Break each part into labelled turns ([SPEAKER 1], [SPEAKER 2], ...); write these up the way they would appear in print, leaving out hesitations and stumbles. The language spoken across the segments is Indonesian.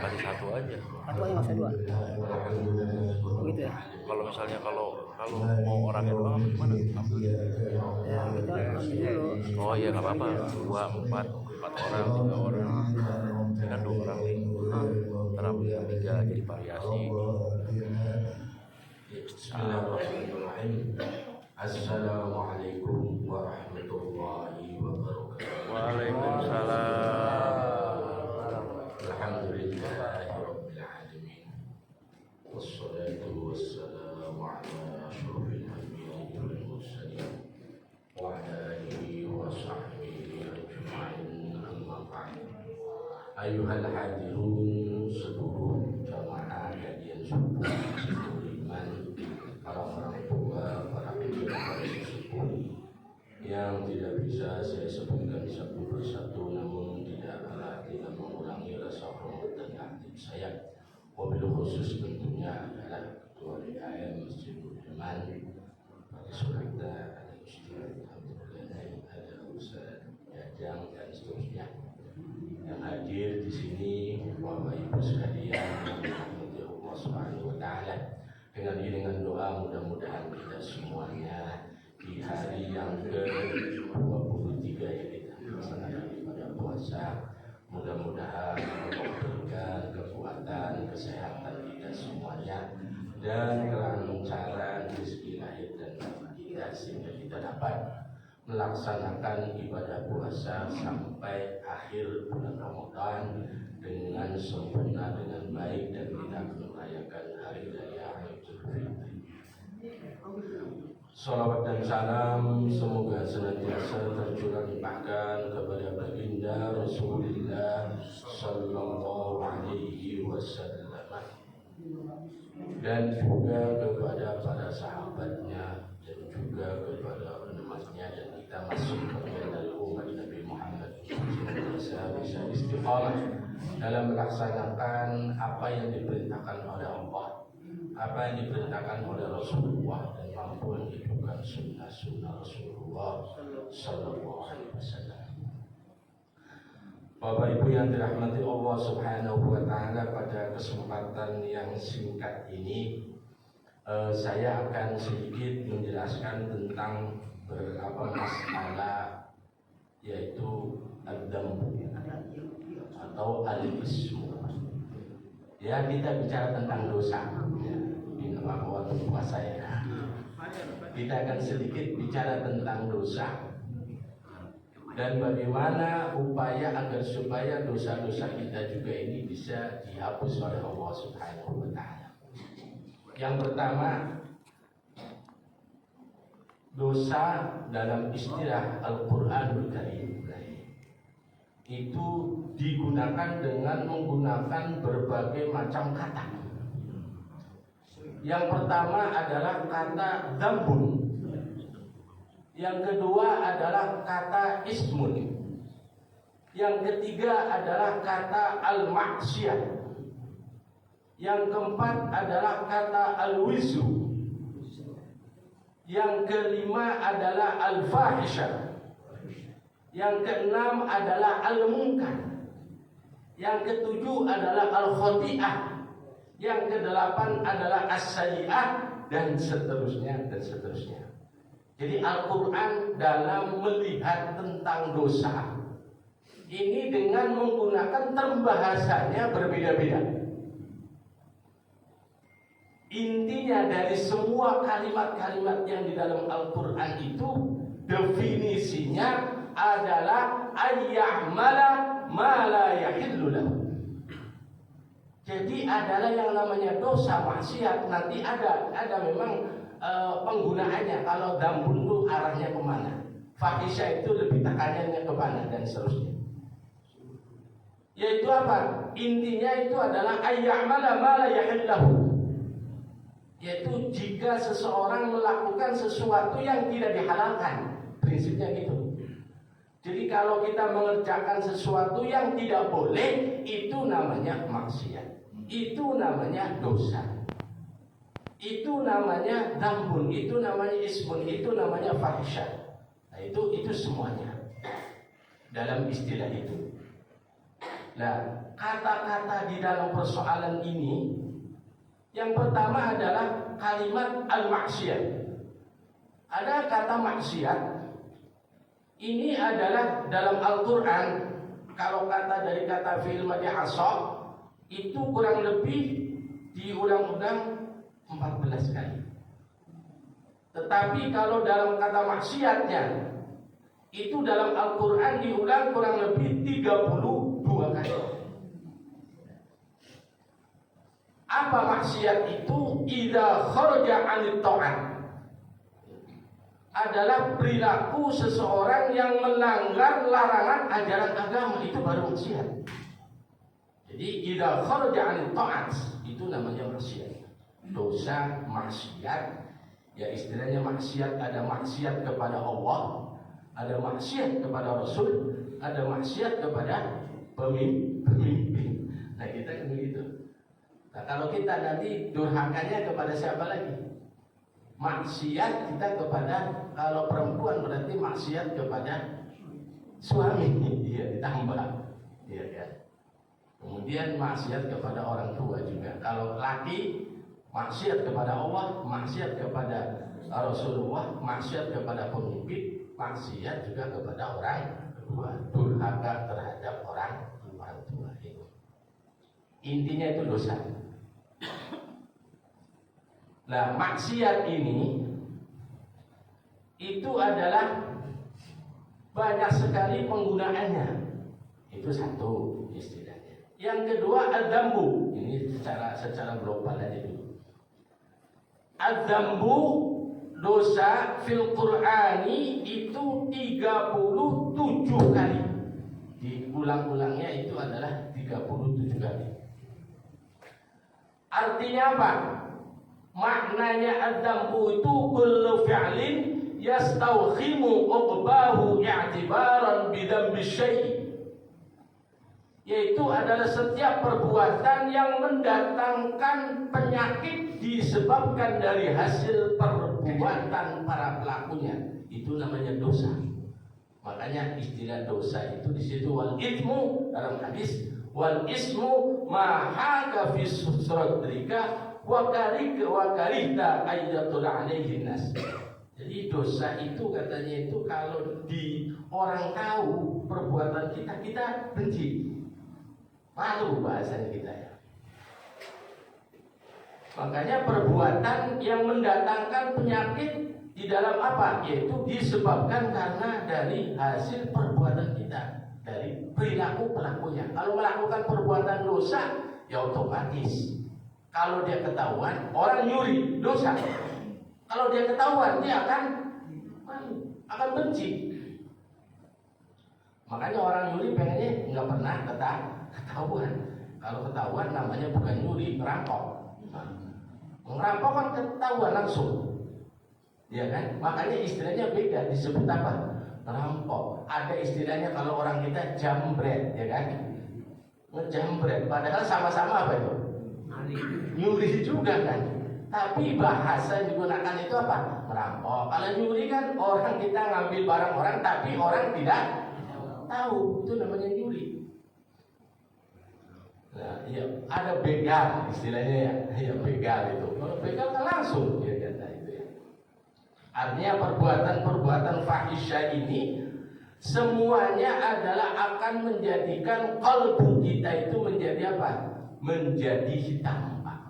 [SPEAKER 1] Kasih satu aja
[SPEAKER 2] nggak usah dua. Begitu ya.
[SPEAKER 1] Kalau misalnya kalau mau orangnya doang gimana? Ambil
[SPEAKER 2] Ya kita ambil dulu.
[SPEAKER 1] oh iya nggak apa-apa, 2, 4 orang, 3 orang, dengan 2 orang nih, ambil yang 3 jadi variasi.
[SPEAKER 3] Bismillahirrahmanirrahim. Assalamualaikum warahmatullahi wabarakatuh.
[SPEAKER 1] Waalaikumsalam.
[SPEAKER 3] Alhamdulillahirabbil alamin. Wassalatu wassalamu ala asyrofil anbiya'i wal mursalin wa ala alihi wa sahbihi ajma'in, amma ba'd. Ayyuhal hadirun seluruh jamaah kajian subuh iman, para orang tua, para sesepuh yang tidak bisa saya sebutkan satu persatu, namun tidak mengurangi rasa hormat dan takdim saya. Wabil khusus tentunya adalah Ketua DKM Masjid Iman, Pak Surata, ada Ustaz Abdul Ghani, ada Ustaz Jajang dan seterusnya yang hadir di sini. Bapak Ibu sekalian yang dirahmati Allah Subhanahu wa taala, dengan iringan doa mudah-mudahan kita semuanya di hari yang ke-23 yang kita melaksanakan ibadah puasa, mudah-mudahan Allah berikan kekuatan, kesehatan kita semuanya, dan kelancaran rezeki lahir dan batin kita, sehingga kita dapat melaksanakan ibadah puasa sampai akhir bulan Ramadan dengan sempurna, dengan baik, dan kita merayakan hari raya Idul Fitri. Salawat dan salam semoga senantiasa tercurah limpahkan kepada baginda Rasulullah Sallallahu Alaihi Wasallam, dan juga kepada para sahabatnya, dan juga kepada umatnya, dan kita masuk bagian dari umat Nabi Muhammad, bisa istiqamah dalam melaksanakan apa yang diperintahkan oleh Allah, apa yang diperintahkan oleh Rasulullah, dan mampu menghidupkan sunnah-sunnah Rasulullah Sallallahu Alaihi Wasallam. Bapak Ibu yang dirahmati Allah Subhanahu wa taala, pada kesempatan yang singkat ini saya akan sedikit menjelaskan tentang beberapa masalah, yaitu ad-dambu atau al-ismu. Ya, kita bicara tentang dosa. Ya, ini nama waktu puasa ya. Kita akan sedikit bicara tentang dosa dan bagaimana upaya agar supaya dosa-dosa kita juga ini bisa dihapus oleh Allah Subhanahu wa taala. Yang pertama, dosa dalam istilah Al-Qur'anul Karim itu digunakan dengan menggunakan berbagai macam kata. Yang pertama adalah kata dzambun. Yang kedua adalah kata ismun. Yang ketiga adalah kata al-maksiyah. Yang keempat adalah kata al-wizru. Yang kelima adalah al-fahisyah. Yang keenam adalah al-munkar. Yang ketujuh adalah al-khoti'ah. Yang kedelapan adalah as-sayyi'ah, dan seterusnya dan seterusnya. Jadi Al-Quran dalam melihat tentang dosa ini dengan menggunakan term bahasanya berbeda-beda. Intinya dari semua kalimat-kalimat yang di dalam Al-Quran itu definisinya adalah ayya'mala ma la yahillu lahu. Jadi adalah yang namanya dosa maksiat, nanti ada memang penggunaannya. Kalau dambun itu arahnya kemana, fahisyah itu lebih tekanannya kemana, dan seterusnya. Yaitu apa? Intinya itu adalah ayya'mala ma la yahillahu, Yaitu jika seseorang melakukan sesuatu yang tidak dihalalkan. Prinsipnya gitu. Jadi kalau kita mengerjakan sesuatu yang tidak boleh, itu namanya maksiat. Itu namanya dosa. Itu namanya dambun, itu namanya ismun, itu namanya fahisyah. Nah, itu semuanya dalam istilah itu. Nah, kata-kata di dalam persoalan ini, yang pertama adalah kalimat al-maksiyat. Ada kata maksiat. Ini adalah dalam Al-Quran. Kalau kata dari kata fi'il madhi asa, itu kurang lebih diulang-ulang 14 kali. Tetapi kalau dalam kata maksiatnya, itu dalam Al-Quran diulang kurang lebih 32 kali. Apa maksiat itu? Idza kharaja 'anit ta'at, adalah perilaku seseorang yang melanggar larangan ajaran agama, itu baru maksiat. Jadi idza kharaja 'anit ta'at itu namanya maksiat. Dosa maksiat, ya istilahnya maksiat, ada maksiat kepada Allah, ada maksiat kepada Rasul, ada maksiat kepada pemimpin. Nah, kita kan begitu. Nah, kalau kita nanti durhakanya kepada siapa lagi? Maksiat kita kepada, kalau perempuan berarti maksiat kepada suami, dia ditambah, ya kan? Kemudian maksiat kepada orang tua juga. Kalau laki, maksiat kepada Allah, maksiat kepada Rasulullah, maksiat kepada pemimpin, maksiat juga kepada orang tua, durhaka terhadap orang tua. Intinya itu dosa. Nah, maksiat ini itu adalah banyak sekali penggunaannya. Itu satu istilahnya. Yang kedua adzambu. Ini secara global aja dulu. Adzambu, dosa fil Qur'ani itu 37 kali. Diulang-ulangnya itu adalah 37 kali. Artinya apa? Maknanya adzambu itu kullu fi'lin yastawkhimu uqbahu i'tibaran bidambi syai', yaitu adalah setiap perbuatan yang mendatangkan penyakit disebabkan dari hasil perbuatan para pelakunya. Itu namanya dosa. Makanya istilah dosa itu di situ wal ithmu, dalam hadis wal ismu ma haka fi sadrika wa karihta ayyatul alaihi nas. Jadi dosa itu katanya itu kalau di orang tahu perbuatan kita benci, malu bahasanya kita ya. Makanya perbuatan yang mendatangkan penyakit di dalam apa? Yaitu disebabkan karena dari hasil perbuatan kita, dari perilaku pelakunya. Kalau melakukan perbuatan dosa, ya otomatis. Kalau dia ketahuan, orang nyuri, dosa. Kalau dia ketahuan, dia akan benci. Makanya orang nyuri pengennya nggak pernah ketahuan. Kalau ketahuan namanya bukan nyuri, merampok. Merampok kan ketahuan langsung, ya kan? Makanya istilahnya beda, disebut apa? Merampok. Ada istilahnya kalau orang kita jambret, ya kan? Ngejambret. Padahal sama-sama apa itu? Nyuri juga kan, tapi bahasa digunakan itu apa? Merampok. Kalau nyuri kan orang kita ngambil barang orang, tapi orang tidak tahu, itu namanya nyuri. Nah, ya, ada begal istilahnya ya begal itu. Kalau begal kan langsung dia kata itu ya. Artinya perbuatan-perbuatan fahisyah ini semuanya adalah akan menjadikan kalbu kita itu menjadi apa? Menjadi hitam, Pak.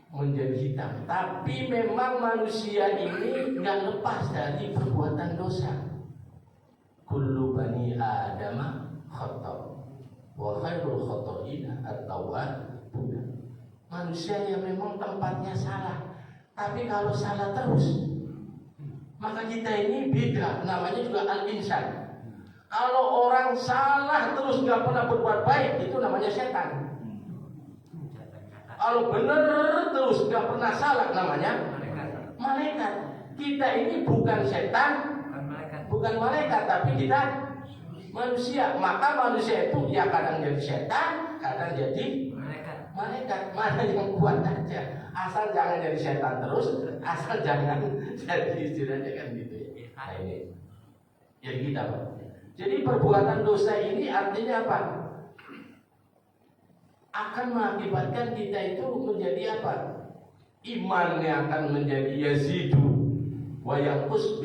[SPEAKER 3] Menjadi hitam. Tapi memang manusia ini nggak lepas dari perbuatan dosa. Kullu bani Adama khata' wa khairul khata'ina at-tawwabun. Manusia yang memang tempatnya salah. Tapi kalau salah terus, maka kita ini beda. Namanya juga al-insan. Kalau orang salah terus nggak pernah berbuat baik, itu namanya setan. Kalau benar terus nggak pernah salah namanya malaikat. Kita ini bukan setan, bukan malaikat, tapi kita manusia. Maka manusia itu ya kadang jadi setan, kadang jadi malaikat. Mana yang kuat aja. Asal jangan jadi setan terus, asal jangan jadi istilahnya kan gitu ya. Nah ini jadi kita Pak. Jadi perbuatan dosa ini artinya apa? Akan mengakibatkan kita itu menjadi apa? Imannya akan menjadi yazidu wayangkus,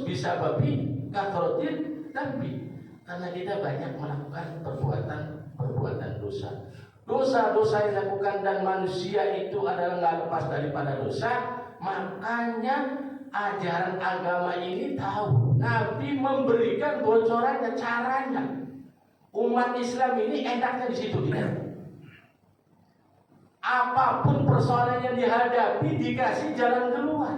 [SPEAKER 3] bisa babi kathrotin tapi karena kita banyak melakukan perbuatan dosa. Dosa-dosa yang dilakukan dan manusia itu adalah nggak lepas daripada dosa. Makanya ajaran agama ini tahu, Nabi memberikan bocorannya, caranya. Umat Islam ini enaknya di situ kita. Apapun persoalan yang dihadapi dikasih jalan keluar.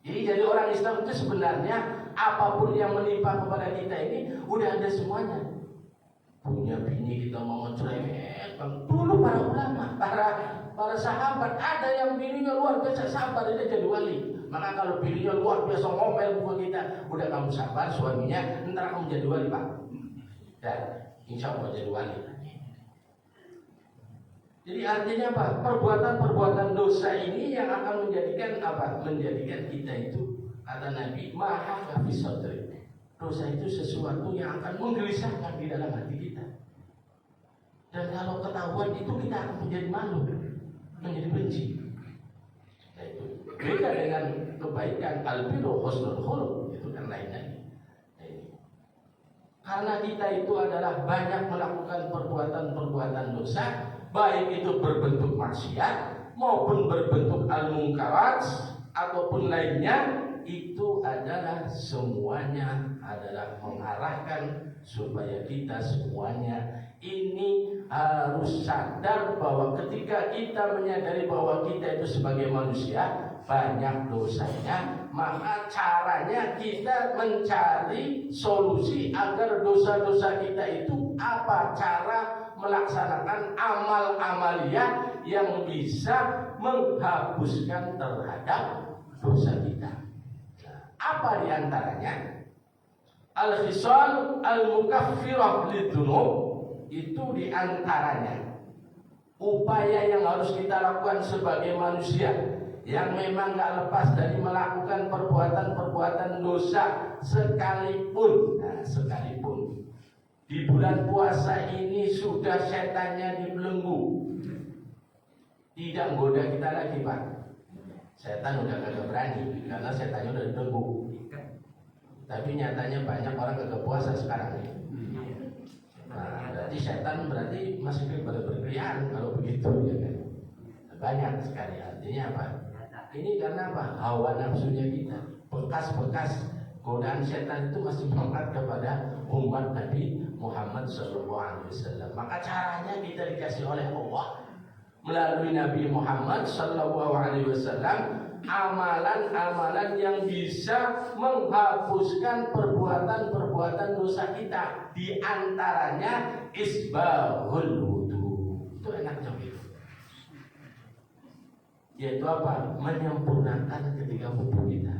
[SPEAKER 3] Jadi orang Islam itu sebenarnya apapun yang menimpa kepada kita ini udah ada semuanya. Punya bini kita mau cerewet. Dulu para ulama, para sahabat ada yang bininya luar biasa sabar dia jadi wali. Maka kalau bininya luar biasa ngomel buat kita, udah kamu sabar suaminya, ntar kamu jadi wali Pak. Dan insya Allah jadi wali. Jadi artinya apa? Perbuatan-perbuatan dosa ini yang akan menjadikan apa? Menjadikan kita itu kata Nabi maha kafisodri. Dosa itu sesuatu yang akan menggelisahkan di dalam hati kita. Dan kalau ketahuan itu kita akan menjadi malu, menjadi benci. Nah, itu beda dengan kebaikan albiru husnul khuluq, itu kan lain lagi. Karena kita itu adalah banyak melakukan perbuatan-perbuatan dosa, baik itu berbentuk maksiat maupun berbentuk al-munkarat ataupun lainnya, itu adalah semuanya adalah mengarahkan supaya kita semuanya ini harus sadar bahwa ketika kita menyadari bahwa kita itu sebagai manusia banyak dosanya, maka caranya kita mencari solusi agar dosa-dosa kita itu apa cara melaksanakan amal-amaliyah yang bisa menghapuskan terhadap dosa kita. Nah, apa diantaranya? Al-khisal al-mukaffirah lidunub, itu diantaranya upaya yang harus kita lakukan sebagai manusia yang memang gak lepas dari melakukan perbuatan-perbuatan dosa sekalipun. Nah, sekalipun di bulan puasa ini sudah setannya dibelenggu, tidak goda kita lagi Pak. Setan udah kagak berani karena setannya udah dibelenggu. Tapi nyatanya banyak orang kagak puasa sekarang ini. Nah, berarti setan masih berkeliaran kalau begitu ya kan. Banyak sekali. Artinya apa? Ini karena apa? Hawa nafsunya kita, bekas-bekas godaan setan itu masih melekat kepada umat Nabi Muhammad SAW. Maka caranya kita dikasih oleh Allah melalui Nabi Muhammad SAW amalan-amalan yang bisa menghapuskan perbuatan-perbuatan dosa kita. Di antaranya isbahul wudu. Itu enaknya gitu. Yaitu apa? Menyempurnakan ketika wudu kita.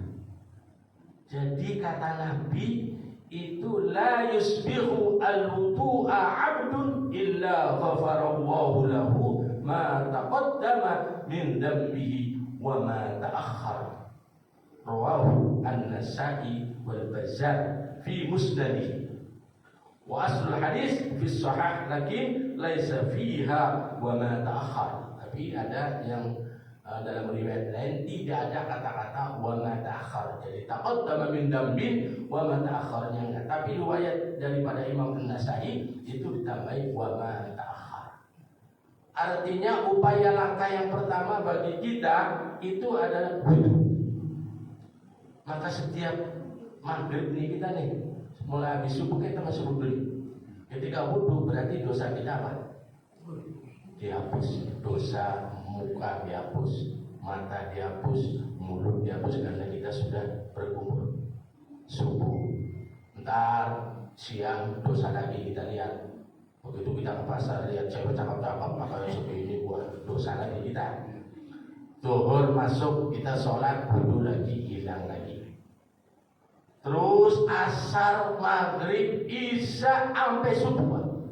[SPEAKER 3] Jadi kata Nabi itu la yusbihu al-wudu'a 'abdun illa ghafarallahu lahu ma taqaddama min dhanbihi wa ma ta'akhkhar. Rawahu An-Nasa'i wal Bazzar fi musnadihi. Wa aslul hadis fi sahih lakin laisa fiha wa ma ta'akhkhar. Tapi ada yang dalam riwayat lain tidak ada kata-kata wa ma ta'akhkhar. Jadi taqaddama min dambin wa ma ta'akhkharnya enggak. Tapi riwayat daripada Imam An-Nasa'i itu ditambahi wa ma ta'akhkhar. Artinya upaya langkah yang pertama bagi kita itu adalah wudu. Maka setiap maghrib nih kita nih mulai habis subuh kita masuk wudu. Ketika wudu berarti dosa kita apa? Dihapus. Dosa muka dihapus, mata dihapus, mulut dihapus karena kita sudah berkumur. Subuh, ntar siang dosa lagi kita lihat. Begitu kita ke pasar lihat cewek cakep-cakep pakai segini, wah dosa lagi kita. Zuhur masuk kita sholat, wudu lagi, hilang lagi. Terus asar, maghrib, isya sampai subuh.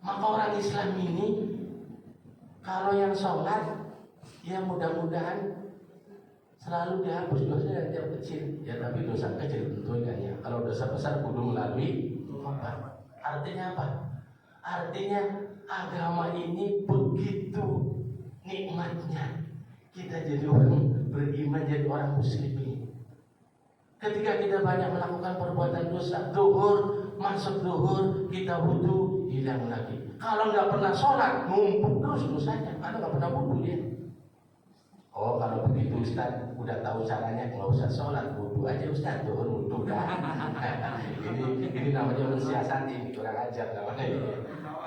[SPEAKER 3] Maka orang Islam ini kalau yang sholat, ya mudah-mudahan selalu dihapus dosa yang kecil. Ya tapi dosa kecil tentunya ya. Kalau dosa besar kudu melalui tobat. Artinya apa? Artinya agama ini begitu nikmatnya. Kita jadi orang beriman, jadi orang muslim ini. Ketika kita banyak melakukan perbuatan dosa, zuhur, masuk zuhur, kita wudu, hilang lagi. Kalau nggak pernah sholat, numpuk terus dosanya, karena nggak pernah wudu dia. Oh kalau begitu Ustaz, udah tahu caranya, nggak usah sholat, wudu aja Ustaz, zuhur wudu dah. ini namanya mensiasati, ini kurang ajar namanya.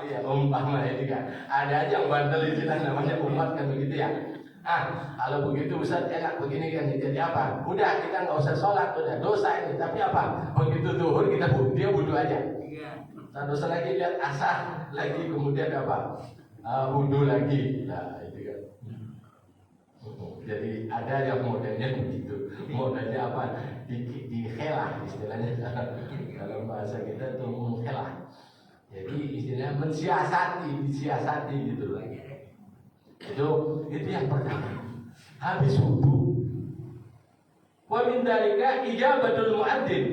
[SPEAKER 3] Iya, umpama ini kan. Ada aja yang bandel istilah namanya umat kan begitu ya. Kalau begitu Ustaz enak begini kan, jadi apa? Udah kita nggak usah sholat, udah dosa ini. Tapi apa? Begitu zuhur kita dia wudu aja. Nah, dosa lagi lihat asar lagi, kemudian apa? Wudu lagi. Nah itu kan. Jadi ada yang modelnya begitu. Modelnya apa? Dikhelah istilahnya. Dalam bahasa kita itu menghelah. Jadi istilahnya disiasati gitu loh. Itu yang pertama. Habis wudu, wa min dzalika ijabatul muadzin.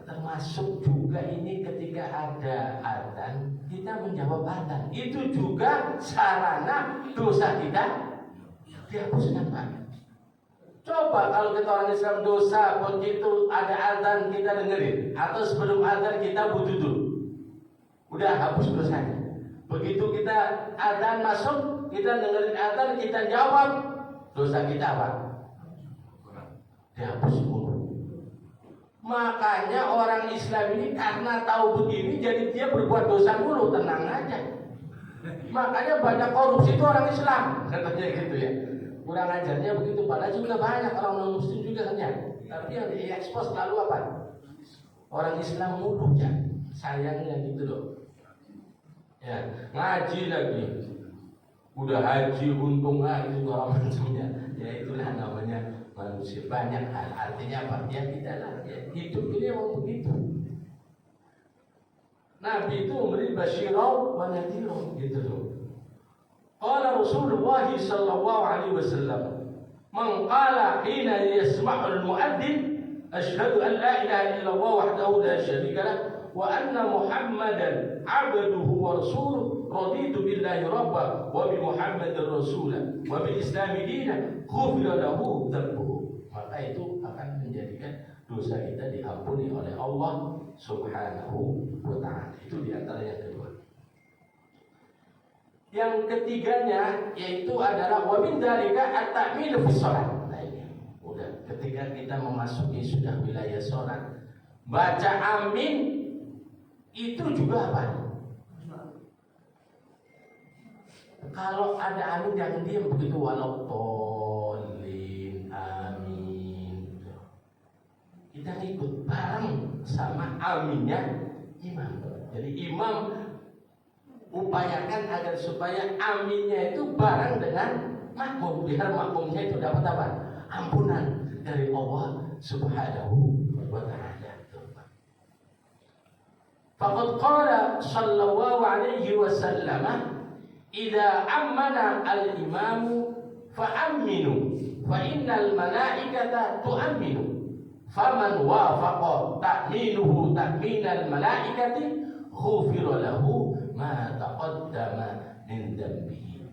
[SPEAKER 3] Termasuk juga ini ketika ada adzan, kita menjawab adzan. Itu juga sarana dosa kita dihapuskan, Pak. Coba kalau kita orang Islam dosa begitu ada adzan kita dengerin, atau sebelum adzan kita wudu dulu. Udah hapus dosanya. Begitu kita adzan masuk, kita dengerin adzan, kita jawab, dosa kita apa? Dihapus mulu. Makanya orang Islam ini karena tahu begini, jadi dia berbuat dosa mulu, tenang aja. Makanya banyak korupsi itu orang Islam, katanya gitu ya. Kurang ajarnya begitu, padahal juga banyak orang non-muslim juga kan ya. Tapi yang diekspos selalu apa? Orang Islam mulu ya. Sayangnya gitu loh. Ya, ngaji lagi. Udah haji untung itu segala macamnya. Ya itulah namanya manusia, banyak hal. Artinya apa? Ya tidak lah. Ya, hidup ini memang begitu. Nabi itu memberi basyirah wa nadhirah gitu loh. Qala Rasulullah sallallahu alaihi wasallam, "Man qala hina yasma'u al-mu'adzin asyhadu an la ilaha illallah wahdahu la syarika lah wa anna Muhammadan 'abduhu wa rasuluhu raditu billahi rabban wa bi Muhammadin rasulan wa bil Islam dinan ghufira lahu dhanbuhu." Maka itu akan menjadikan dosa kita diampuni oleh Allah Subhanahu wa ta'ala. Itu di antara yang kedua. Yang ketiganya yaitu adalah wa min dzalika at-ta'minu fi shalah. Nah ini udah ketika kita memasuki sudah wilayah salat, baca amin itu juga apa? Kalau ada amin jangan diam begitu, walau tolin amin. Kita ikut bareng sama aminnya imam. Jadi imam upayakan agar supaya aminnya itu bareng dengan makmum, biar makmumnya itu dapat apa? Ampunan dari Allah Subhanahu wa ta'ala. Faqad qala sallallahu alaihi wasallam, "Idza ammana al-imamu fa'amminu fa innal malaikata tu'amminu faman wafaqa ta'minuhu ta'minal malaikati ghufira lahu ma taqaddama min dzambihi."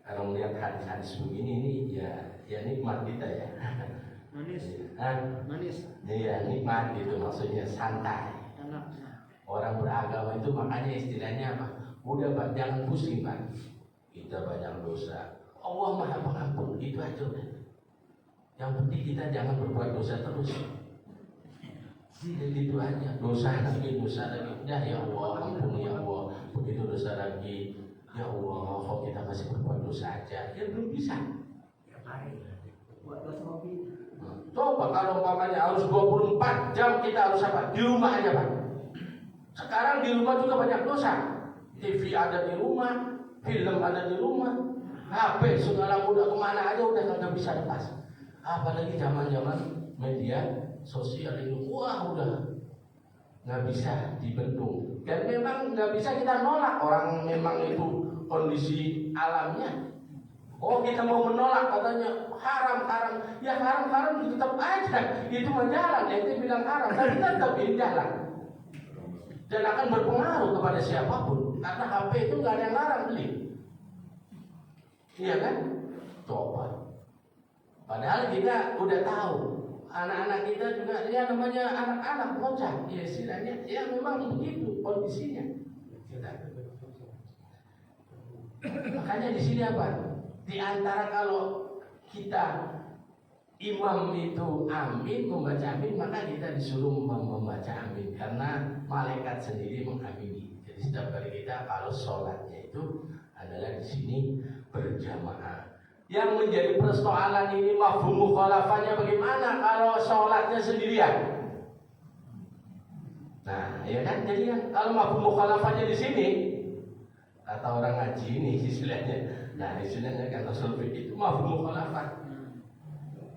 [SPEAKER 3] Kalau melihat hadis-hadis begini ini ya nikmat kita ya.
[SPEAKER 2] Manis. Manis.
[SPEAKER 3] Iya, nikmat itu maksudnya santai. Orang beragama itu makanya istilahnya apa? Udah Pak, jangan pusing Pak. Kita banyak dosa. Allah Maha Pengampun, itu aja udah. Yang penting kita jangan berbuat dosa terus. Itu aja, dosa lagi. Udah ya Allah, ampuni ya Allah. Begitu dosa lagi, ya Allah, kok kita masih berbuat dosa aja? Ya belum bisa.
[SPEAKER 2] Ya baik. Buat dosa hobi.
[SPEAKER 3] Coba kalau umpamanya harus 24 jam kita harus apa? Di rumah aja Pak. Sekarang di rumah juga banyak dosa. TV ada di rumah, film ada di rumah, HP segala udah kemana aja udah nggak bisa lepas. Apalagi zaman media sosial ini, wah udah nggak bisa dibendung. Dan memang nggak bisa kita nolak, orang memang itu kondisi alamnya. Oh kita mau menolak katanya haram, ya haram tetap aja, itu menjalan, itu bilang haram, tapi tetap ini jalan. Dan akan berpengaruh kepada siapapun, karena HP itu nggak ada yang larang beli, iya kan? Coba. Padahal kita udah tahu, anak-anak kita juga, ya namanya anak-anak bocah, ya istilahnya, ya memang begitu kondisinya. Makanya di sini apa? Di antara kalau kita imam itu amin, membaca amin, maka kita disuruh membaca amin karena malaikat sendiri mengamini. Jadi setiap kali kita kalau sholatnya itu adalah di sini berjamaah. Yang menjadi persoalan ini mafhum mukhalafahnya bagaimana kalau sholatnya sendirian? Nah, ya kan? Jadi kan kalau mafhum mukhalafahnya di sini, kata orang ngaji ini istilahnya. Nah, istilahnya kan usul fikih itu mafhum mukhalafah.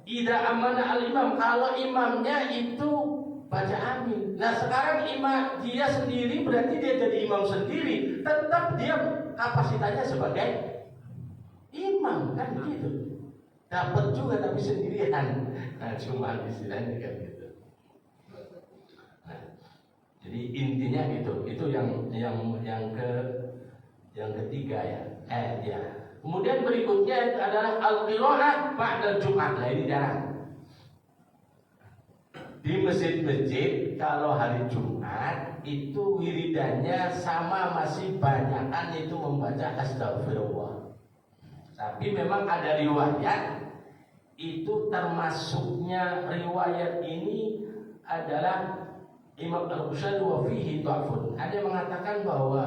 [SPEAKER 3] Idza amana al-imam, kalau imamnya itu baca amin. Nah, sekarang imam dia sendiri berarti dia jadi imam sendiri, tetap dia kapasitasnya sebagai imam kan begitu. Dapat juga tapi sendirian. Nah, cuma istilahnya kan gitu. Nah, jadi intinya gitu. Itu yang ketiga ya. Ya. Kemudian berikutnya adalah al-qiraah ba'da Jumat. Nah, ini jarang. Di masjid-masjid kalau hari Jumat itu wiridannya sama masih banyakan itu membaca astagfirullah. Tapi memang ada riwayat itu termasuknya riwayat ini adalah Imam Al-Bukhari wa fihi dha'fun. Ada yang mengatakan bahwa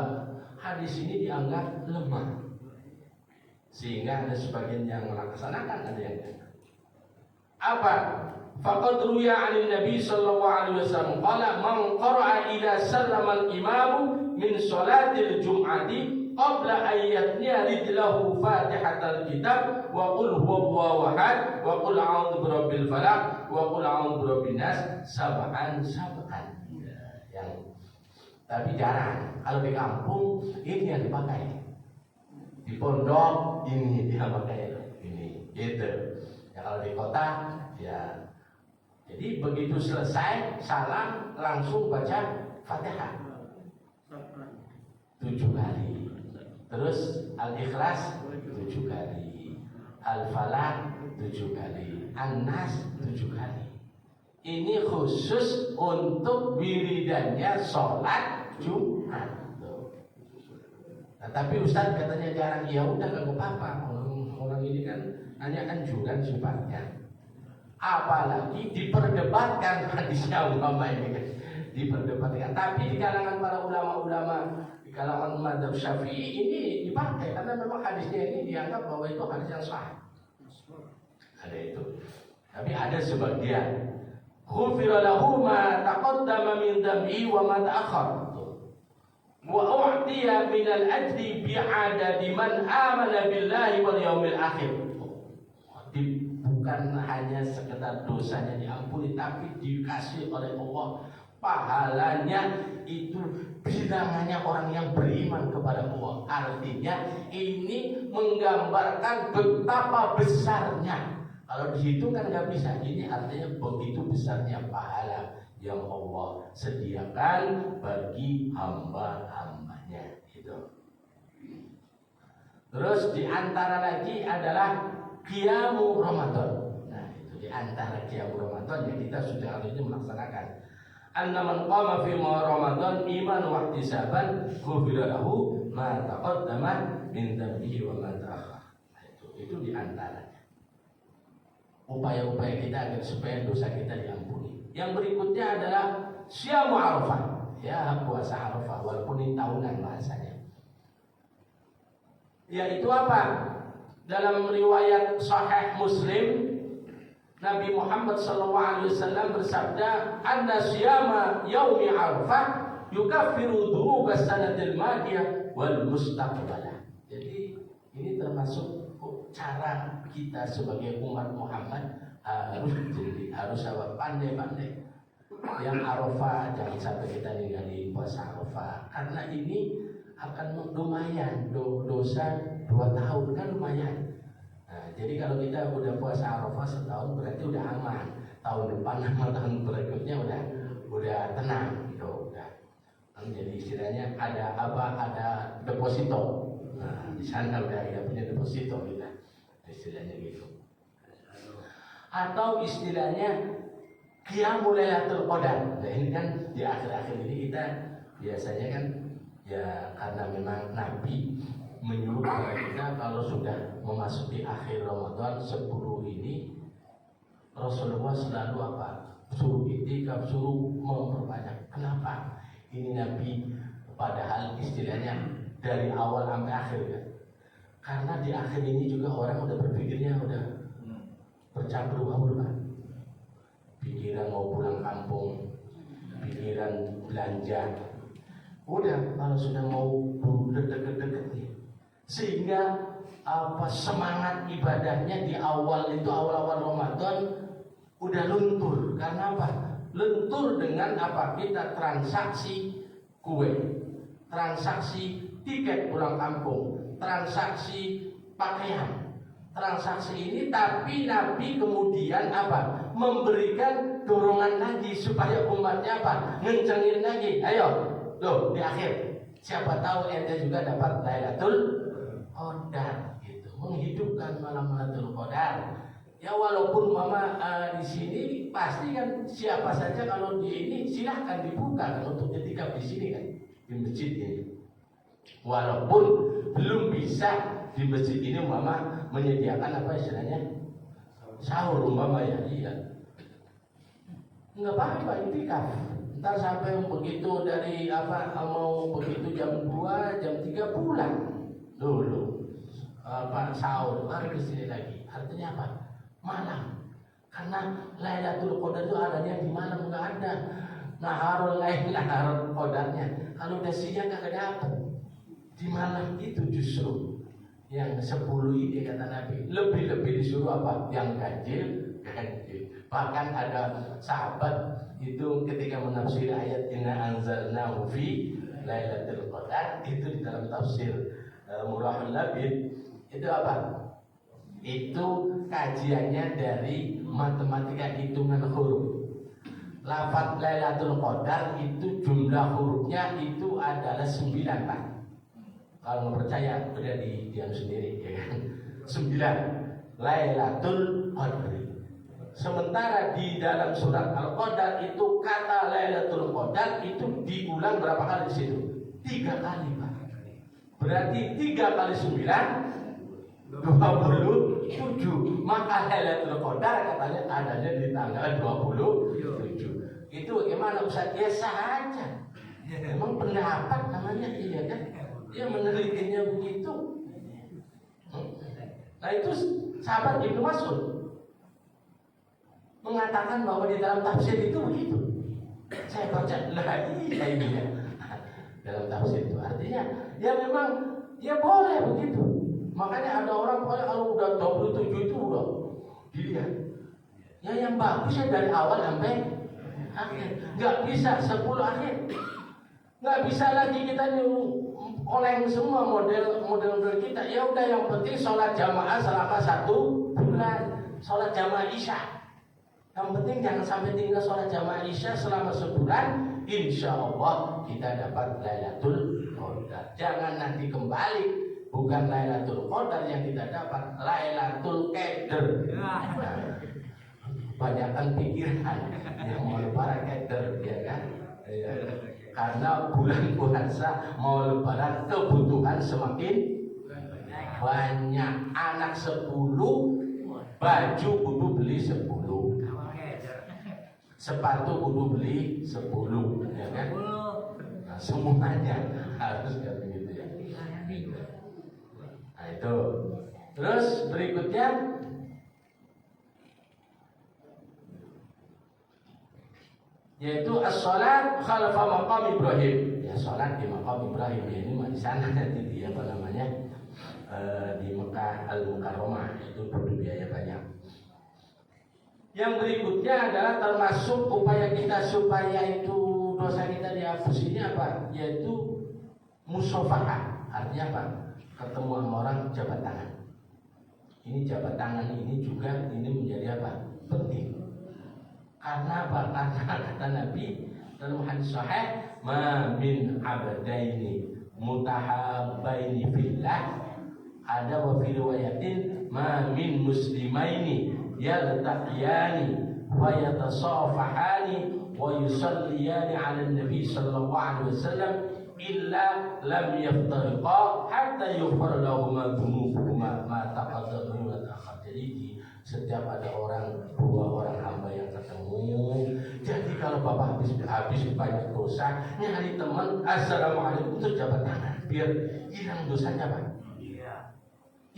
[SPEAKER 3] hadis ini dianggap lemah. Sehingga ada sebagian yang melaksanakan, ada yang tidak. Apa? Faqad ruya 'anil Nabi sallallahu alaihi wasallam qala man qara'a idza sallama al-imamu min shalatil jum'ati qabla an yatniya ridlahu fatihatal kitab wa qul huwallahu ahad wa qul a'udzu birabbil falaq wa qul a'udzu birabbin nas sab'an. Yang tapi jarang. Kalau di kampung ini yang dipakai. Di pondok ini dia pakai ini gitu. Ya kalau di kota ya. Jadi begitu selesai salam langsung baca Fatihah 7 kali. Terus Al-Ikhlas 7 kali. Al-Falaq 7 kali. An-Nas 7 kali. Ini khusus untuk wiridannya sholat Jumat. Nah, tapi Ustaz katanya jarang, ya udah nggak apa-apa. Orang ini kan hanya anjuran sifatnya. Apalagi diperdebatkan hadisnya ulama ini kan, diperdebatkan. Tapi di kalangan para ulama-ulama, di kalangan mazhab Syafi'i ini dipakai karena memang hadisnya ini dianggap bahwa itu hadis yang sahih. Ada itu. Tapi ada sebagian. Ghufira lahu ma taqaddama min dhanbihi wa ma ta'akhkhar. Wa u'tiya minal ajri bi'adadi man amana billahi wal yaumil akhir. Bukan hanya sekedar dosanya diampuni, tapi dikasih oleh Allah pahalanya itu bilangannya orang yang beriman kepada Allah. Artinya ini menggambarkan betapa besarnya. Kalau di situ kan nggak bisa. Ini artinya begitu besarnya pahala yang Allah sediakan bagi hamba-hambanya itu. Terus di antara lagi adalah Qiyamu Ramadan. Nah, itu di antara Qiyamu Ramadan yang kita sudah hari ini melaksanakan. Anna man qama fi Ramadan iman wa ihtisaban ghufira lahu ma taqaddama min dhanbihi wa ma ta'akhkhar. Nah, itu di antaranya. Upaya-upaya kita agar supaya dosa kita diampuni. Yang berikutnya adalah Syamu Arafah, ya puasa Arafah, walaupun ini tahunan bahasanya. Yaitu apa? Dalam riwayat Sahih Muslim, Nabi Muhammad SAW bersabda, "Anna syama yaumi Arafah yukaffiru dzunubas sanatil madiyah wal mustaqbalah. Jadi ini termasuk cara kita sebagai umat Muhammad harus pandai-pandai. Yang Arafah jangan sampai kita ninggalin puasa Arafah, karena ini akan lumayan dosa 2 tahun kan lumayan. Nah, jadi kalau kita udah puasa Arafah setahun berarti udah aman. Tahun depan sama tahun berikutnya udah tenang gitu. Udah. Jadi istilahnya ada deposito. Nah, di sana udah punya deposito kita. Istilahnya gitu. Atau istilahnya Qiyamul Lailatul Qadar. Nah, ini kan di akhir-akhir ini kita biasanya kan ya karena memang Nabi menyuruh kepada kita kalau sudah memasuki akhir Ramadan 10 ini Rasulullah selalu apa? Suruh itikaf, suruh memperbanyak. Kenapa? Ini Nabi padahal istilahnya dari awal sampai akhir ya. Karena di akhir ini juga orang udah berpikirnya udah bercampur baur kan. Pikiran mau pulang kampung, pikiran belanja. Udah kalau sudah mau deket-deket nih, sehingga semangat ibadahnya di awal awal Ramadan udah luntur. Karena apa? Luntur dengan apa? Kita transaksi kue, transaksi tiket pulang kampung, transaksi pakaian. Transaksi ini, tapi Nabi kemudian apa? Memberikan dorongan lagi supaya umatnya apa? Ngencengin lagi. Ayo, loh di akhir siapa tahu ente juga dapat Lailatul Qadar gitu. Menghidupkan malam Lailatul Qadar. Ya walaupun mama di sini pasti kan siapa saja kalau di ini silahkan dibuka kan untuk etikaf di sini kan di masjid ini. Walaupun belum bisa di masjid ini mama menyediakan apa istilahnya sahur mama ya iya. Nggak apa-apa etikaf. Ntar sampai begitu dari mau begitu jam 2 jam 3 pulang dulu sahur baru ke sini lagi. Artinya apa? Malam. Karena Lailatul Qadar itu adanya di malam, nggak ada naharul qadarnya. Kalau udah siang nggak dapet. Di malam itu justru yang 10 ini kata Nabi lebih disuruh apa? Yang ganjil. Bahkan ada sahabat itu ketika menafsir ayat inna anzalnahu fi Lailatul Qadar, itu di dalam tafsir Murahul Labid itu apa? Itu kajiannya dari matematika hitungan huruf. Lafaz Lailatul Qadar itu jumlah hurufnya itu adalah 9 Pak. Kalau nggak percaya udah diam sendiri ya kan? 9 Lailatul Qadar. Sementara di dalam surat Al-Qadar itu kata Lailatul Qadar itu diulang berapa kali di situ? 3 kali Pak. Berarti 3 kali 9 27. Maka Lailatul Qadar katanya adanya di tanggal 27. Itu gimana Ustaz? Ya sah aja. Memang pendapat namanya iya kan? Dia menelitinya begitu. Nah itu sahabat Ibnu Mas'ud mengatakan bahwa di dalam tafsir itu begitu. Saya baca iya ini ya. Dalam tafsir itu artinya ya memang ya boleh begitu. Makanya ada orang kalau udah 27 itu udah dilihat. Ya yang bagus ya dari awal sampai akhir. Nggak bisa 10 akhir. Nggak bisa lagi kita oleng semua model kita. Ya udah yang penting sholat jamaah selama 1 bulan, sholat jamaah isya. Yang penting jangan sampai tinggal sholat jamaah isya selama sebulan. Insya Allah kita dapat Lailatul Qadar. Jangan nanti kembali bukan Lailatul Qadar yang kita dapat, Lailatul Qadar. Banyakkan pikiran yang mau lebaran Qadar ya kan? Ya. Karena bulan puasa mau lebaran kebutuhan semakin banyak. Anak 10 baju kudu beli 10, sepatu kudu beli 10 ya kan? Nah, semuanya harus kayak begitu ya. Nah itu. Terus berikutnya yaitu as-salat khalfa maqam Ibrahim. Ya, salat di maqam Ibrahim, ya ini di sana nanti di apa namanya di Mekah Al-Mukarramah, itu perlu biaya banyak. Yang berikutnya adalah termasuk upaya kita supaya itu dosa kita dihapus ini apa? Yaitu musafahah. Artinya apa? Ketemu sama orang jabat tangan. Ini jabat tangan ini juga ini menjadi apa? Penting. Karena apa? Karena kata Nabi dalam hadis sahih, "Ma min abdaini mutahabbaini fillah." Ada wa fi riwayatin, "Ma min muslimaini yaltaqiyani wa yatasafahani wa yusalliyani 'ala an-nabi sallallahu alaihi wasallam illa lam yaftariqa hatta yughfar lahumma dhunubuhuma ma taqaddama wa ta'akhkhar." Jadi setiap ada dua orang hamba yang ketemu, jadi kalau bapak habis banyak dosa, nyari teman, assalamualaikum, itu jabat tangan biar hilang dosanya, Pak.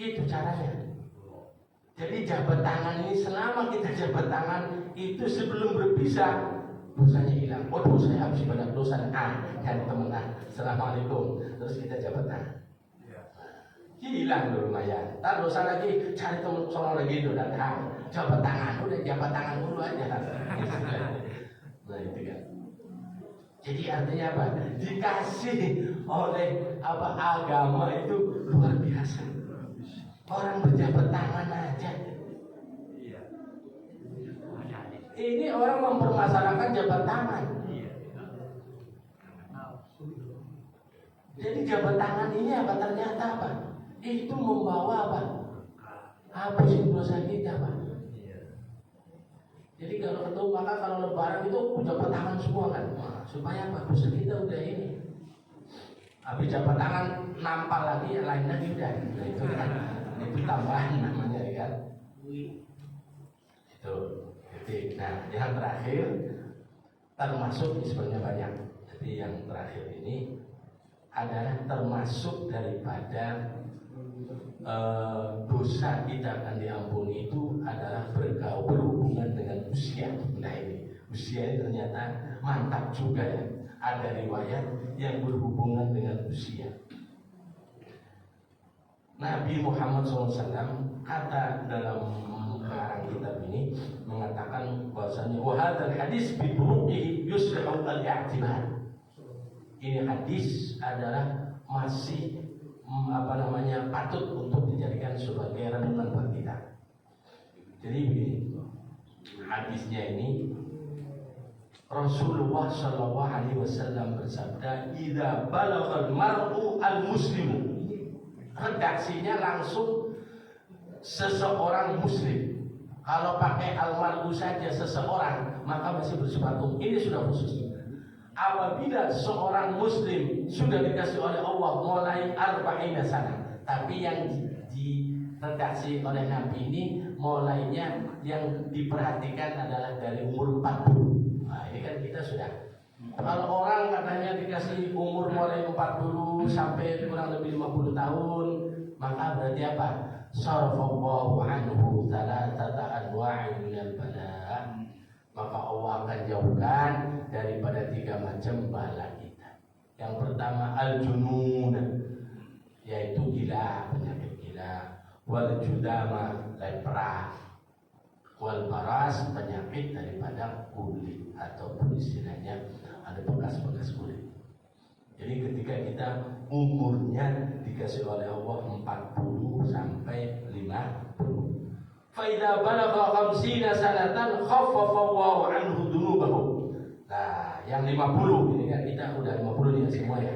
[SPEAKER 3] Itu caranya. Jadi jabat tangan ini, selama kita jabat tangan itu sebelum berpisah dosanya hilang. Oh, saya habis banyak dosa. Cari teman, assalamualaikum, terus kita jabat tangan. Hilang dulu lumayan. Ntar dosa lagi, cari teman sono lagi itu datang. Jabat tangan, udah jabat tangan dulu aja. Nah itu kan. Jadi artinya apa? Dikasih oleh agama itu luar biasa. Orang berjabat tangan aja. Ini orang mempermasalahkan jabat tangan. Jadi jabat tangan ini apa? Ternyata apa? Itu membawa apa? Hapusin dosa kita, Pak. Jadi kalau ketemu, maka kalau lebaran itu jabat tangan semua kan, supaya apa? Dosa kita udah ini. Habis jabat tangan nampal lagi, yang lain lagi udah. Nah, itu kan, itu tambahan namanya kan. Itu. Jadi, nah yang terakhir termasuk sebenarnya banyak. Jadi yang terakhir ini adalah termasuk daripada dosa kita akan diampuni itu adalah berhubungan dengan usia. Nah ini usia ini ternyata mantap juga ya. Ada riwayat yang berhubungan dengan usia. Nabi Muhammad SAW kata dalam pengarang kitab ini mengatakan bahwasanya wahadal hadis bituruqihi yuslihu al-i'tibar. Ini hadis adalah masih patut untuk dijadikan sebagai renungan buat kita. Jadi begini, hadisnya ini Rasulullah Shallallahu Alaihi Wasallam bersabda, "Idza balaghal mar'u al-muslimu." Redaksinya langsung seseorang muslim. Kalau pakai al-mar'u saja seseorang, maka masih bersifat umum. Ini sudah khusus. Apabila seorang muslim sudah dikasih oleh Allah mulai arba'ina sana, tapi yang diredaksi oleh Nabi ini mulainya yang diperhatikan adalah dari umur 40. Nah ini kan kita sudah. Kalau orang katanya dikasih umur mulai 40 sampai kurang lebih 50 tahun, maka berarti apa? Sarfallahu anhu thalathata anwa'in minal bala'. Maka Allah akan jauhkan daripada 3 macam bala kita. Yang pertama al-junun, yaitu gila, penyakit gila. Wal judama, lepra. Wal baras, penyakit daripada kulit ataupun istilahnya ada bekas-bekas kulit. Jadi ketika kita umurnya dikasih oleh Allah 40 sampai 50. Faida balagha 50 sanatan khaffafa Allahu anhu dunubahu. Nah, yang 50 ini kan kita udah 50 nih semua ya.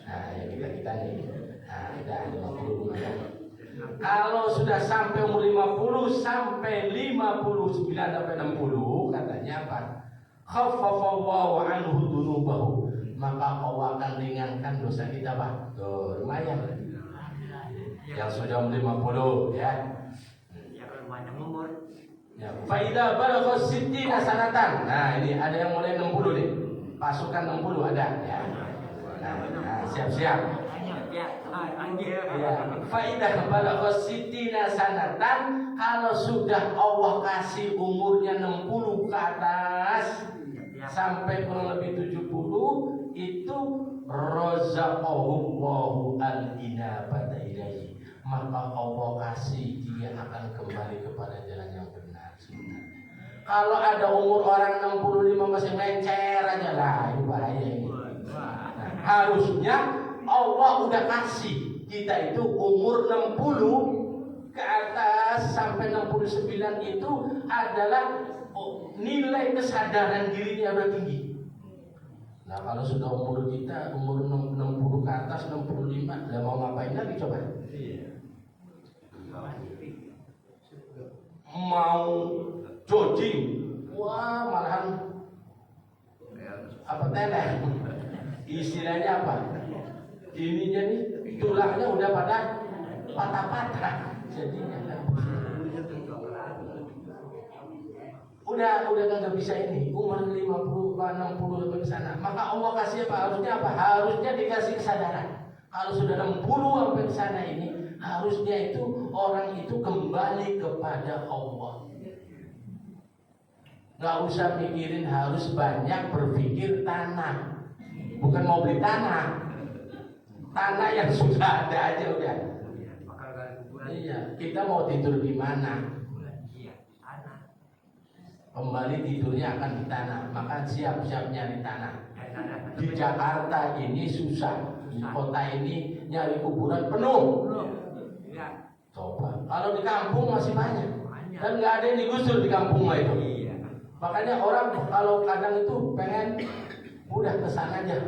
[SPEAKER 3] Nah, yang kita nih. Nah, udah 50 ya. Kalau sudah sampai umur 50 sampai 59 sampai 60 katanya apa? Khaffafa Allahu anhu dunubahu. Maka Allah akan ringankan dosa kita, Pak. Tuh, lumayan. Yang sudah umur 50 ya. Ya, faida balagha 60 sanatan. Nah, ini ada yang mulai 60 nih. Pasukan 60 ada ya. Nah, siap-siap. Ya, faida balagha 60 sanatan, kalau sudah Allah kasih umurnya 60 ke atas, sampai kurang lebih 70 itu razaqahullahu al-inabata ilaihi, maka Allah kasih dia akan kembali kepada jalan yang benar. Kalau ada umur orang 65 masih mencer aja lah, ini bahaya ini. Harusnya Allah udah kasih kita itu umur 60 ke atas sampai 69 itu adalah nilai kesadaran dirinya udah tinggi. Nah kalau sudah umur kita umur 60 ke atas 65, lah mau ngapain lagi coba? Mau jogging, wah malahan apa teleh? Istilahnya apa? Ininya nih tulangnya udah pada patah-patah, jadinya udah nggak bisa ini umur 50 60 lebih ke sana. Maka Allah kasih apa? Harusnya dikasih kesadaran. Kalau sudah 60 sampai ke sana ini, harusnya itu orang itu kembali kepada Allah. Nggak usah mikirin harus banyak berpikir tanah. Bukan mau beli tanah. Tanah yang sudah ada aja udah. Iya, kita mau tidur di mana? Kembali tidurnya akan di tanah, maka siap-siap nyari tanah. Di Jakarta ini susah, di kota ini nyari kuburan penuh. Coba, kalau di kampung masih banyak, dan nggak ada yang digusur di kampung itu. Makanya orang kalau kadang itu pengen udah kesana aja,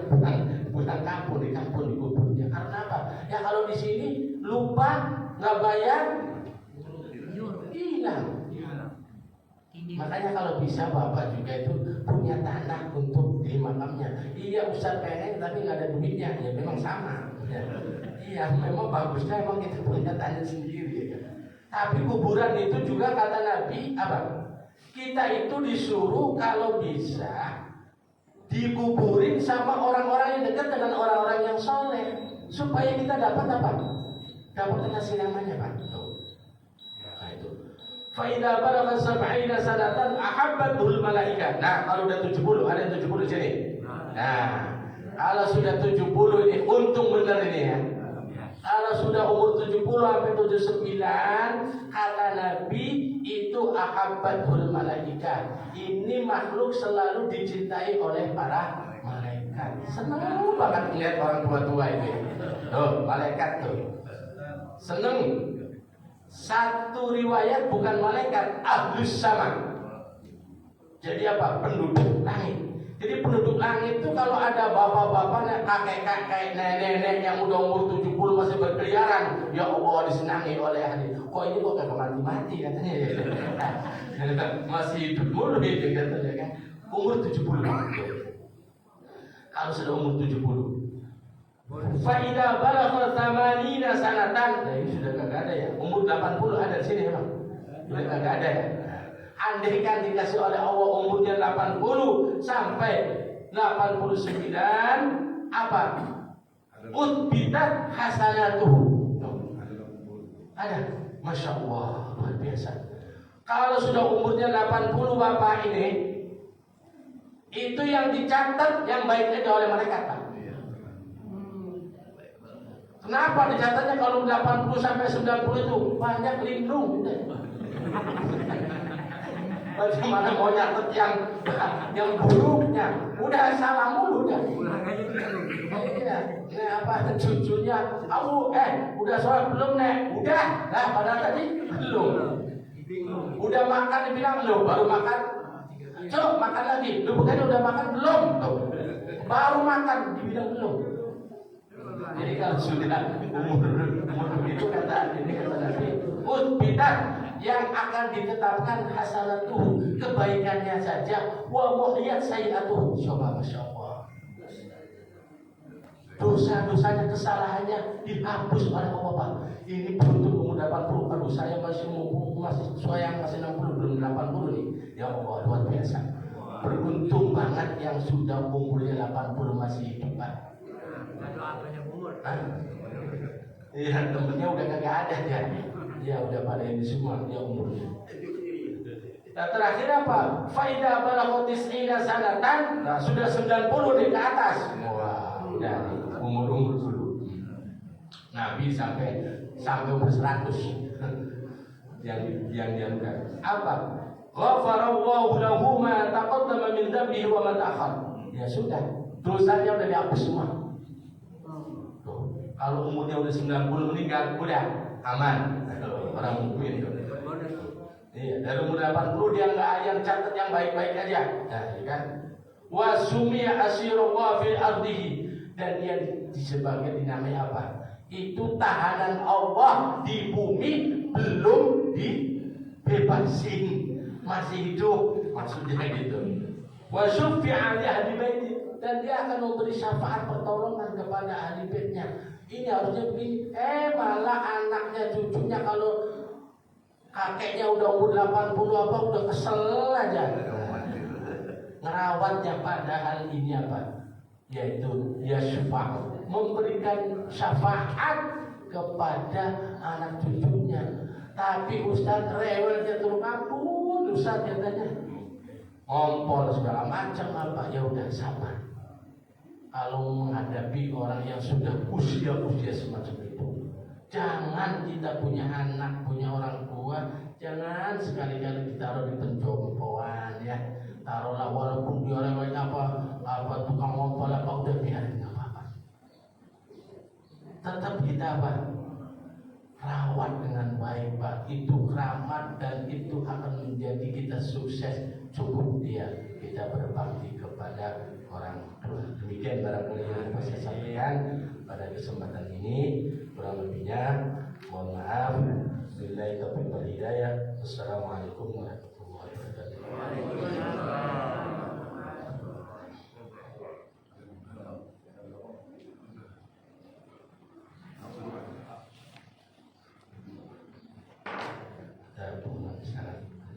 [SPEAKER 3] pulang kampung di kuburnya. Karena apa? Ya kalau di sini lupa nggak bayar, hilang. Makanya kalau bisa Bapak juga itu punya tanah untuk di makamnya. Iya Ustaz pengen tapi nggak ada duitnya, ya memang sama. Ya. Iya memang bagusnya emang kita punya tanah sendiri. Ya. Tapi kuburan itu juga kata Nabi apa? Kita itu disuruh kalau bisa dikuburin sama orang-orang yang dekat dengan orang-orang yang soleh supaya kita dapat apa? Dapat kesinambungannya Pak. Nah itu. Faidah barang sab'ina sanatan ahabbatul malaikat. Nah, kalau udah 70, ada yang 70 sini. Nah, kalau sudah 70 ini untung benar ini ya. Kalau sudah umur 70 sampai 79, kata Nabi itu ahabbatul malaikat. Ini makhluk selalu dicintai oleh para malaikat. Senang banget melihat orang tua-tua itu. Tuh, malaikat tuh. Seneng. Satu riwayat bukan malaikat, ahlus sama. Jadi apa? Penduduk langit. Jadi penduduk langit itu kalau ada bapak-bapak, kakek-kakek, nenek-nenek yang udah umur 70 masih berkeliaran, ya Allah disenangi oleh ahli. Kok ini kok gak mati-mati katanya ya. Masih hidup mulu itu katanya kan. Umur 70. Kalau sudah umur 70. Faidah balagha thamanina sanatan. Nah, ini sudah kagak ada ya. Umur 80 ada di sini memang. Sudah kagak ada ya. Andai kan dikasih oleh Allah umurnya 80 sampai 89 apa? Utbitat hasanatuhu. Ada. Masya Allah, luar biasa. Kalau sudah umurnya 80 Bapak ini, itu yang dicatat yang baiknya oleh malaikat Pak. Kenapa dicatatnya kalau 80 sampai 90 itu banyak lindung? Bagaimana mau nyatet yang buruknya? Udah salah mulu dah. Iya, ini apa cucunya? Kamu udah sholat belum nek? Udah, lah padahal tadi belum. Udah makan dibilang belum, baru makan. Cok makan lagi, lu bukannya udah makan belum? Baru makan dibilang belum. Jadi kalau sudah umur itu kata ini kata Nabi, utbidat yang akan ditetapkan hasanatuhu kebaikannya saja, wa muhyat sayiatuhu. Coba Masya Allah. Dosa-dosanya, kesalahannya dihapus oleh Allah Pak. Ini beruntung umur 80. Aduh saya masih 60 belum 80 nih. Ya Allah luar biasa. Beruntung banget yang sudah umurnya 80 masih hidup Pak. Iya temennya udah kagak ada ya. Ya udah pada ini semua dia umurnya. Nah, terakhir apa? Faida balaghotis ina sanatan. Nah, sudah 90 nih ke atas. Wah, udah umur dulu. Nabi sampai umur 100. yang dianukan. Apa? Ghafarallahu lahu ma taqaddama min dhanbihi wa ma ta'akhkhar. Ya sudah, dosanya udah dihapus semua. Tuh, kalau umurnya udah 90 meninggal, udah aman. Orang mukmin itu. Iya, dari umur 80 dia nggak yang catat yang baik-baik aja. Nah, ya kan? Wa sumiya asirullah fil ardihi, dan dia sebagai dinamai apa? Itu tahanan Allah di bumi belum dibebasin, masih hidup, maksudnya gitu. Wa syufi'a li ahli baiti, dan dia akan memberi syafaat pertolongan kepada ahli baitnya. Ini harusnya begini, malah anaknya cucunya kalau kakeknya udah umur 80 apa udah kesel aja ngerawatnya, padahal ini apa? Yaitu ya syafaat, memberikan syafaat kepada anak cucunya. Tapi Ustaz rewel dia turun ampun, Ustaz katanya ngompol segala macam apa, ya udah sabar. Kalau menghadapi orang yang sudah usia semacam itu, jangan kita punya anak, punya orang tua, jangan sekali-kali ditaruh di penjompoan ya. Taruhlah walaupun dia rewel apa tukang ngompol apa, udah biarin nggak apa-apa. Tetap kita apa? Rawat dengan baik, Pak. Itu keramat dan itu akan menjadi kita sukses. Cukup dia kita berbakti kepada orang tua. Demikian barangkali yang bisa saya sampaikan pada kesempatan ini. Kurang lebihnya mohon maaf. Billahi taufiq wal hidayah. Wassalamualaikum warahmatullahi wabarakatuh.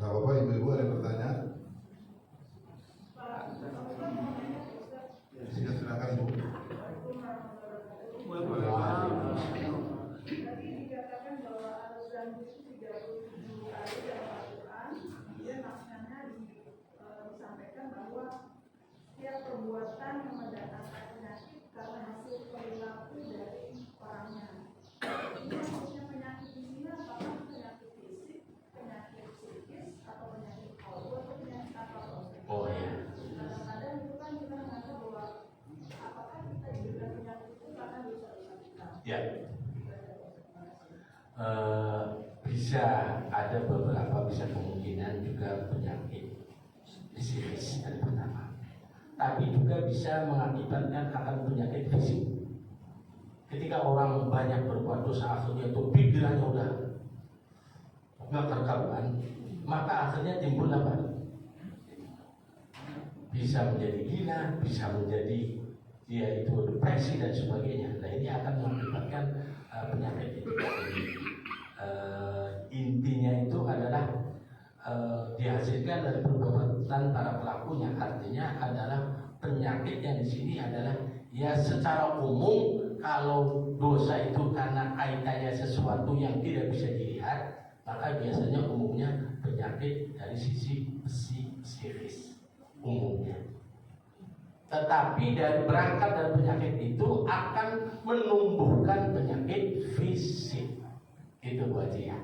[SPEAKER 4] Gak apa-apa, ibu-ibu ada yang bertanya? Silakan Bu.
[SPEAKER 5] Tadi dikatakan bahwa Al-Zambi itu 37 kali dalam Al-Quran. Kemudian maknanya disampaikan bahwa setiap perbuatan yang mendatangkan penyakit karena hasil perilaku dari orangnya. Ini maksudnya penyakit di sini apakah penyakit fisik, penyakit psikis, atau penyakit kalbu, atau penyakit apa?
[SPEAKER 3] Oh iya.
[SPEAKER 5] Kadang-kadang itu kan kita menganggap bahwa apakah kita diberikan penyakit itu karena dosa-dosa kita.
[SPEAKER 3] Ya. Bisa ada beberapa kemungkinan juga penyakit psikis yang pertama, tapi juga bisa mengakibatkan akan penyakit fisik. Ketika orang banyak berbuat dosa, akhirnya itu pikirannya udah nggak terkaruan, maka akhirnya timbul apa? Bisa menjadi gila, bisa menjadi dia itu depresi dan sebagainya. Nah, ini akan mengakibatkan penyakit itu. Intinya itu adalah dihasilkan dari perbuatan para pelakunya. Artinya adalah penyakit yang di sini adalah ya secara umum kalau dosa itu karena kaitannya sesuatu yang tidak bisa dilihat, maka biasanya umumnya penyakit dari sisi psikis umumnya. Tetapi dari berangkat dari penyakit itu akan menumbuhkan penyakit fisik. Itu Bu Haji ya.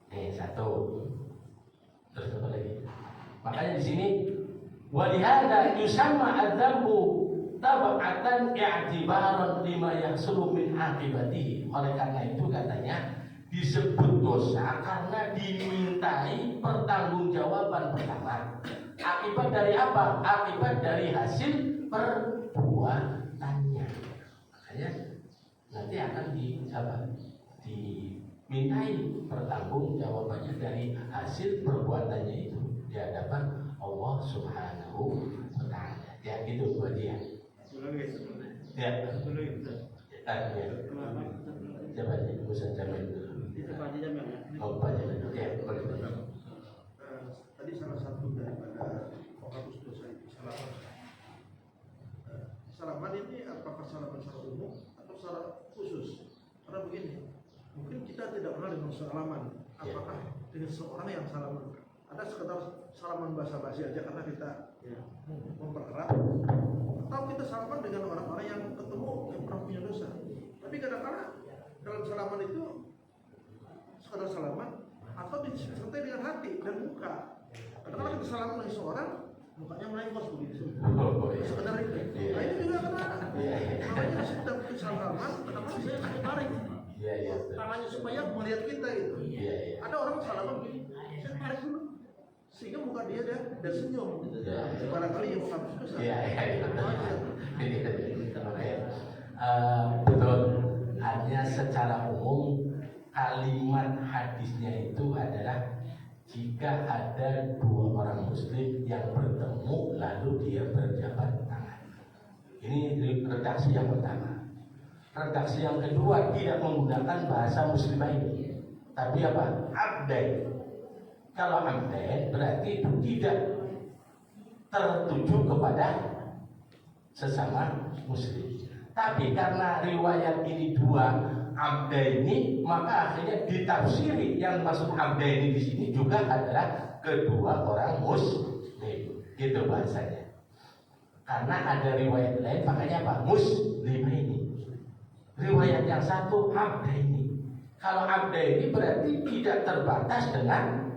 [SPEAKER 3] Nih satu. Terus apa lagi? Makanya di sini walihada yusamma adzambu tabaqatan i'tibaran lima yahsulu min akibatihi. Oleh karena itu katanya disebut dosa karena dimintai pertanggungjawaban pertama. Akibat dari apa? Akibat dari hasil perbuatannya. Makanya nanti akan dimintai pertanggungjawabannya dari hasil perbuatannya itu di hadapan Allah Subhanahu wa Ta'ala. Ya gitu buat dia. Ya. Ya. Coba nih, Ustaz Jamil dulu. Oh, Pak Jamil. Ya, boleh.
[SPEAKER 4] Tadi salah satu daripada penghapus dosa itu salaman. Salaman ini apakah salaman secara umum atau secara khusus? Karena begini, mungkin kita tidak pernah dengan salaman. Apakah dengan seorang yang salaman ada sekedar salaman basa-basi aja karena kita memperkerap, atau kita salaman dengan orang-orang yang ketemu yang pernah punya dosa. Tapi kadang-kadang dalam salaman itu sekedar salaman atau disertai dengan hati dan muka. Kadang-kadang kita salaman dengan seorang, mukanya melengos begitu. Sekedar itu. Nah ini juga kan ada. Makanya sekedar salaman, kadang-kadang saya sakit tarik. Tangannya supaya melihat kita gitu. Ada orang salaman begini, saya tarik dulu. Sehingga muka dia dan senyum. Barangkali yang menghapus dosa.
[SPEAKER 3] Betul. Hanya secara umum kalimat hadisnya itu adalah jika ada dua orang muslim yang bertemu lalu dia berjabat tangan. Ini redaksi yang pertama. Redaksi yang kedua tidak menggunakan bahasa muslimah ini, tapi apa? Abdain. Kalau abdain berarti itu tidak tertuju kepada sesama muslim. Tapi karena riwayat ini dua abdaini, maka akhirnya ditafsiri yang maksud abdaini di sini juga adalah kedua orang muslim. Gitu bahasanya. Karena ada riwayat lain makanya apa? Muslimaini. Riwayat yang satu abdaini. Kalau abdaini berarti tidak terbatas dengan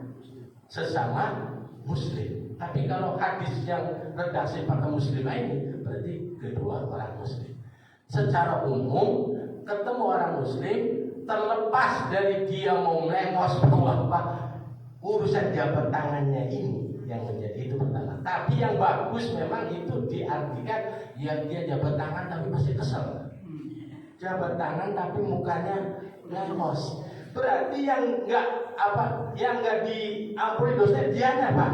[SPEAKER 3] sesama muslim. Tapi kalau hadis yang redaksi pakai muslimah ini berarti kedua orang muslim. Secara umum ketemu orang muslim, terlepas dari dia mau melengos apa urusan jabat tangannya ini yang menjadi itu pertama. Tapi yang bagus memang itu diartikan yang dia jabat tangan tapi masih kesel. Jabat tangan tapi mukanya lengos. Berarti yang enggak diampuni dosanya dianya, Pak.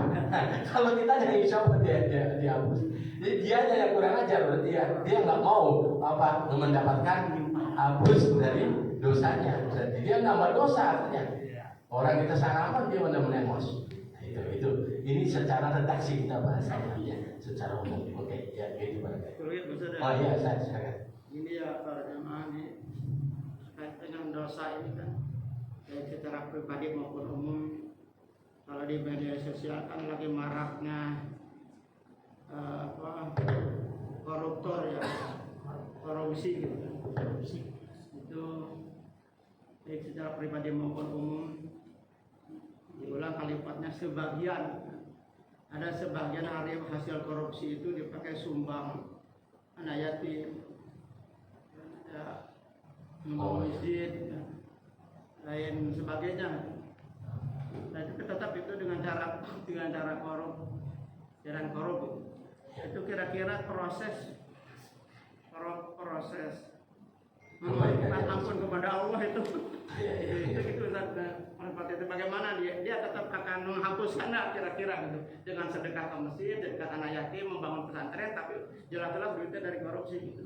[SPEAKER 3] Kalau kita yang insya Allah dia dihapus. Jadi dianya yang kurang ajar, berarti dia nggak mau mendapatkan hapus dari dosanya. Jadi dia nambah dosa artinya. Orang kita salaman dia menemos. Itu. Ini secara redaksi kita bahasanya ya, secara umum. Oke, ya gitu Pak. Oh iya, saya.
[SPEAKER 2] Ini ya para jemaah ini terkait dengan dosa ini kan, baik secara pribadi maupun umum. Kalau di media sosial kan lagi maraknya koruptor ya, korupsi gitu. Itu baik secara pribadi maupun umum. Diulang kalimatnya sebagian. Ada sebagian hasil korupsi itu dipakai sumbang anak yatim, ya, membangun masjid, ya, lain sebagainya. Nah, itu tetap itu dengan cara korup. Itu kira-kira proses memohon ampun kepada Allah itu. Itu manfaat itu bagaimana dia tetap akan menghapuskan kira-kira gitu dengan sedekah ke masjid, dekat anak yatim, membangun pesantren, tapi jelas-jelas duitnya dari korupsi gitu.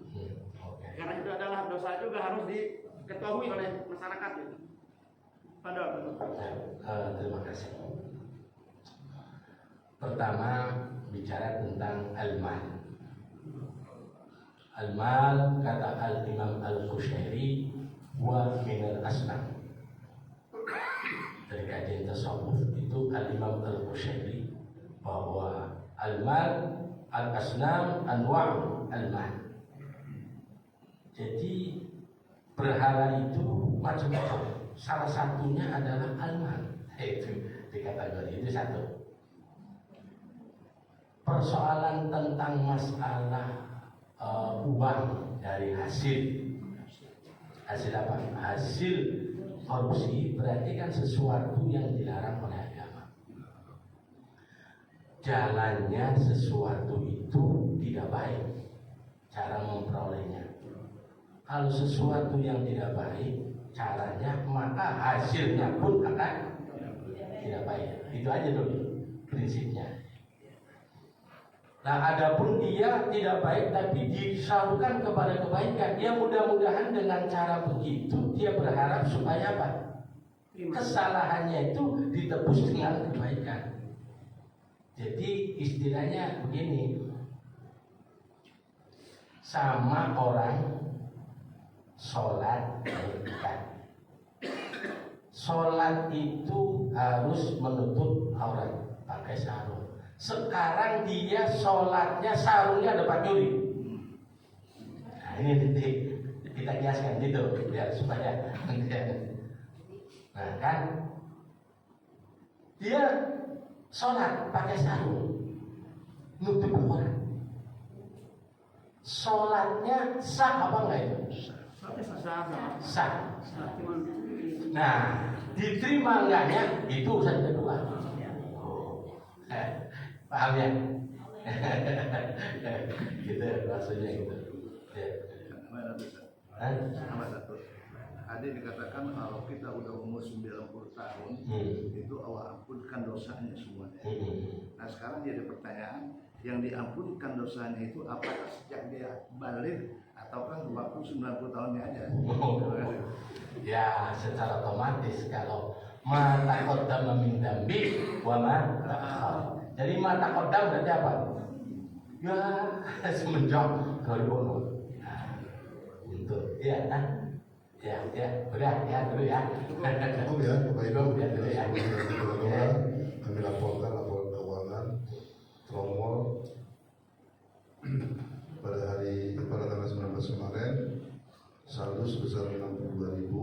[SPEAKER 2] Karena itu adalah dosa juga harus diketahui oleh masyarakat gitu. Padahal
[SPEAKER 3] terima kasih. Pertama bicara tentang al-mal. Al-mal kata al-Imam Al-Qushairi wa min al-asnam. Dari kajian tasawuf itu al-Imam Al-Qushairi bahwa al-mal al-asnam anwa' al-mal. Jadi berhala itu macam-macam. Salah satunya adalah al-mal. Itu di kategori itu satu. Persoalan tentang masalah uang dari hasil apa? Hasil korupsi berarti kan sesuatu yang dilarang oleh agama. Jalannya sesuatu itu tidak baik cara memperolehnya. Kalau sesuatu yang tidak baik caranya, maka hasilnya pun akan tidak baik. Itu aja dulu prinsipnya. Nah, adapun dia tidak baik tapi disalurkan kepada kebaikan, dia mudah-mudahan dengan cara begitu dia berharap supaya apa? Kesalahannya itu ditebus dengan kebaikan. Jadi istilahnya begini, sama orang sholat sholat itu harus menutup aurat pakai sarung. Sekarang dia sholatnya sarungnya ada Pak Juri. Nah ini titik kita kiaskan gitu biar supaya nah kan dia sholat pakai sarung nutup aurat. Sholatnya sah apa enggak itu? Sah. Nah, diterima enggaknya itu urusan kedua. Paham ya? Gitu maksudnya gitu.
[SPEAKER 4] Ada dikatakan kalau kita udah umur 90 tahun itu Allah ampunkan dosanya semuanya. Nah sekarang jadi pertanyaan, yang diampunkan dosanya itu apakah sejak dia balik ataukah waktu 90 tahunnya aja?
[SPEAKER 3] Ya secara otomatis kalau mata kodam min dambi wa ma ta'akhir. Jadi mata kodam berarti apa? Ya semenjak dari ono. Untuk ya kan? Ya, udah ya dulu ya.
[SPEAKER 6] Cukup ya, Bapak Ibu.
[SPEAKER 3] Ya dulu ya.
[SPEAKER 6] Kami laporan keuangan Tromol pada tanggal 19 kemarin saldo sebesar 62.000